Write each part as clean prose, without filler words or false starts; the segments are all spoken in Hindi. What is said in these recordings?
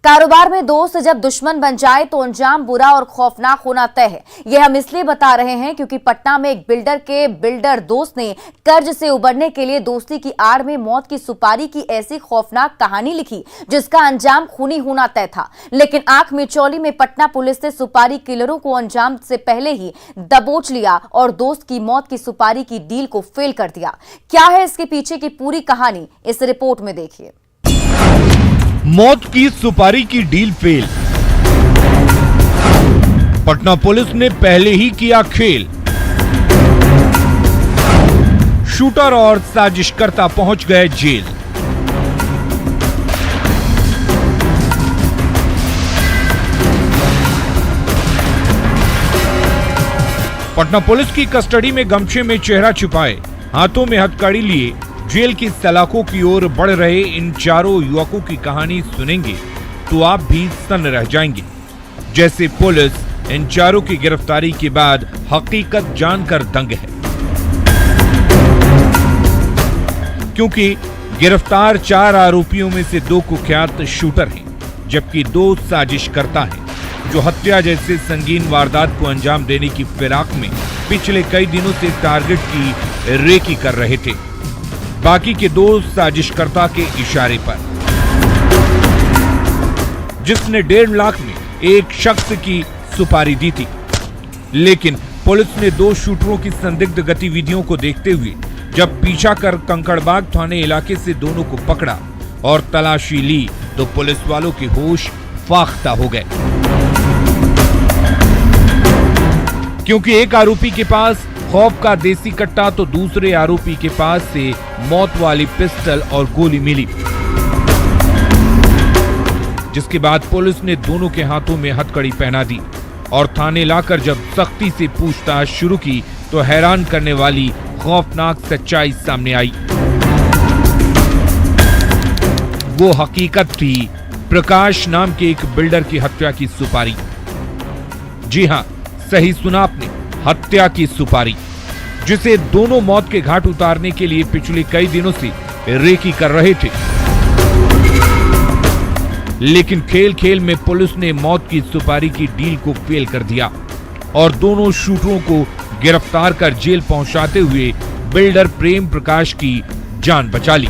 कारोबार में दोस्त जब दुश्मन बन जाए तो अंजाम बुरा और खौफनाक होना तय है। यह हम इसलिए बता रहे हैं क्योंकि पटना में एक बिल्डर के बिल्डर दोस्त ने कर्ज से उबरने के लिए दोस्ती की आड़ में मौत की सुपारी की ऐसी खौफनाक कहानी लिखी जिसका अंजाम खूनी होना तय था। लेकिन आंख मिचौली में पटना पुलिस ने सुपारी किलरों को अंजाम से पहले ही दबोच लिया और दोस्त की मौत की सुपारी की डील को फेल कर दिया। क्या है इसके पीछे की पूरी कहानी, इस रिपोर्ट में देखिए। मौत की सुपारी की डील फेल। पटना पुलिस ने पहले ही किया खेल। शूटर और साजिशकर्ता पहुंच गए जेल। पटना पुलिस की कस्टडी में गमछे में चेहरा छिपाए, हाथों में हथकड़ी लिए जेल की सलाखों की ओर बढ़ रहे इन चारों युवकों की कहानी सुनेंगे तो आप भी सन्न रह जाएंगे। जैसे पुलिस इन चारों की गिरफ्तारी के बाद हकीकत जानकर दंग है, क्योंकि गिरफ्तार 4 आरोपियों में से 2 कुख्यात शूटर हैं, जबकि 2 साजिशकर्ता हैं जो हत्या जैसे संगीन वारदात को अंजाम देने की फिराक में पिछले कई दिनों से टारगेट की रेकी कर रहे थे। बाकी के 2 साजिशकर्ता के इशारे पर, जिसने 1.5 लाख में एक शख्स की सुपारी दी थी। लेकिन पुलिस ने 2 शूटरों की संदिग्ध गतिविधियों को देखते हुए जब पीछा कर कंकड़बाग थाने इलाके से दोनों को पकड़ा और तलाशी ली तो पुलिस वालों के होश फाख्ता हो गए, क्योंकि एक आरोपी के पास खौफ का देसी कट्टा तो दूसरे आरोपी के पास से मौत वाली पिस्टल और गोली मिली, जिसके बाद पुलिस ने दोनों के हाथों में हथकड़ी पहना दी और थाने लाकर जब सख्ती से पूछताछ शुरू की तो हैरान करने वाली खौफनाक सच्चाई सामने आई। वो हकीकत थी प्रकाश नाम के एक बिल्डर की हत्या की सुपारी। जी हां, सही सुना आपने, हत्या की सुपारी, जिसे दोनों मौत के घाट उतारने के लिए पिछले कई दिनों से रेकी कर रहे थे। लेकिन खेल खेल में पुलिस ने मौत की सुपारी की डील को फेल कर दिया और दोनों शूटरों को गिरफ्तार कर जेल पहुंचाते हुए बिल्डर प्रेम प्रकाश की जान बचा ली।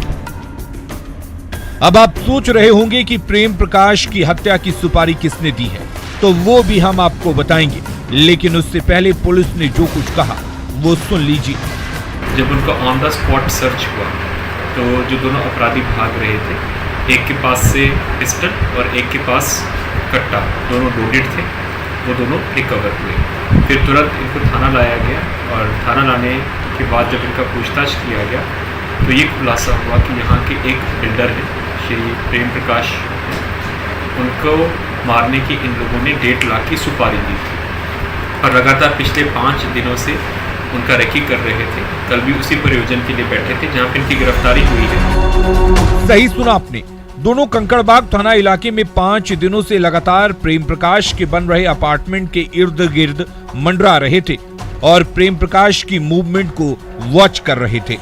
अब आप सोच रहे होंगे कि प्रेम प्रकाश की हत्या की सुपारी किसने दी है, तो वो भी हम आपको बताएंगे, लेकिन उससे पहले पुलिस ने जो कुछ कहा वो सुन लीजिए। जब उनका ऑन द स्पॉट सर्च हुआ तो जो दोनों अपराधी भाग रहे थे, एक के पास से पिस्टल और एक के पास कट्टा, दोनों लोडेड थे, वो दोनों रिकवर हुए। फिर तुरंत इनको थाना लाया गया और थाना लाने के बाद जब इनका पूछताछ किया गया तो ये खुलासा हुआ कि यहाँ के एक बिल्डर हैं श्री प्रेम प्रकाश, उनको मारने की इन लोगों ने 1.5 लाख की सुपारी दी थी और लगातार पिछले 5 दिनों से उनका रेकी कर रहे थे। कल भी उसी प्रयोजन के लिए बैठे थे जहां पर इनकी गिरफ्तारी हुई है। सही सुना आपने, दोनों कंकड़बाग थाना इलाके में 5 दिनों से लगातार प्रेम प्रकाश के बन रहे अपार्टमेंट के इर्द गिर्द मंडरा रहे थे और प्रेम प्रकाश की मूवमेंट को वॉच कर रहे थे।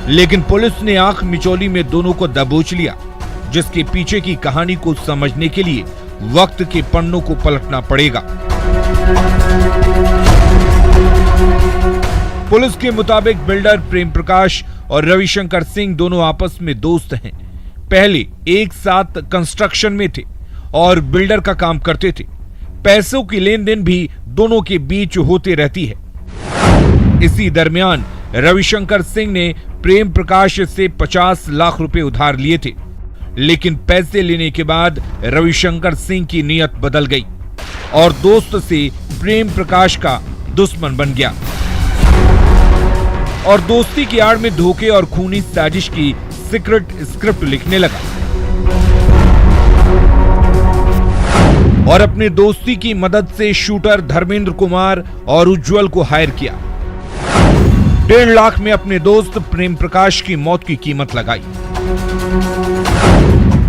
लेकिन पुलिस ने आंख मिचौली में दोनों को दबोच लिया, जिसके पीछे की कहानी को समझने के लिए वक्त के पन्नों को पलटना पड़ेगा। पुलिस के मुताबिक बिल्डर प्रेम प्रकाश और रविशंकर सिंह दोनों आपस में दोस्त हैं। पहले एक साथ कंस्ट्रक्शन में थे और बिल्डर का काम करते थे। पैसों की लेन देन भी दोनों के बीच होती रहती है। इसी दरमियान रविशंकर सिंह ने प्रेम प्रकाश से 50 लाख रुपए उधार लिए थे, लेकिन पैसे लेने के बाद रविशंकर सिंह की नीयत बदल गई और दोस्त से प्रेम प्रकाश का दुश्मन बन गया और दोस्ती की आड़ में धोखे और खूनी साजिश की सीक्रेट स्क्रिप्ट लिखने लगा और अपने दोस्ती की मदद से शूटर धर्मेंद्र कुमार और उज्जवल को हायर किया। 1.5 लाख में अपने दोस्त प्रेम प्रकाश की मौत की कीमत लगाई,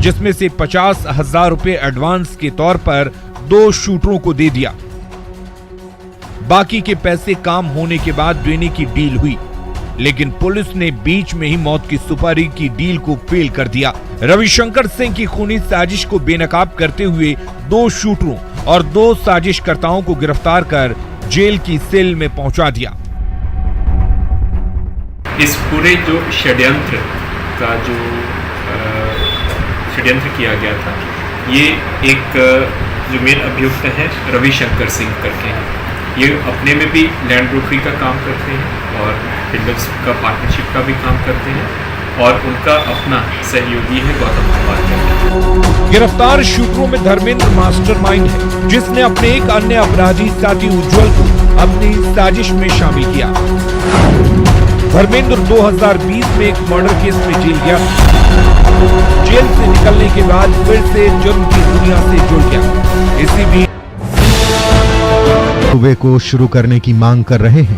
जिसमें से 50,000 रुपए एडवांस के तौर पर 2 शूटरों को दे दिया। बाकी के पैसे काम होने के बाद देने की डील हुई, लेकिन पुलिस ने बीच में ही मौत की सुपारी की डील को फेल कर दिया। रविशंकर सिंह की खूनी साजिश को बेनकाब करते हुए 2 शूटरों और 2 साजिशकर्ताओं को गिरफ्तार कर जेल की सेल में पहुंचा दिया। इस पूरे जो षड्यंत्र का जो षड्यंत्र किया गया था, ये एक जो मेन अभियुक्त है रविशंकर सिंह करके हैं। ये अपने में भी लैंड ब्रोकरी का काम करते हैं और बिल्डर्स का पार्टनरशिप का भी काम करते हैं और उनका अपना सहयोगी है गौतम कुमार। गिरफ्तार शूटरों में धर्मेंद्र मास्टरमाइंड है, जिसने अपने एक अन्य अपराधी साथी उज्जवल को अपनी साजिश में शामिल किया। धर्मेंद्र 2020 में एक मर्डर केस में जेल गया। जेल से निकलने के बाद फिर से जुर्म की दुनिया से जुड़ गया। इसी बीच को शुरू करने की मांग कर रहे हैं।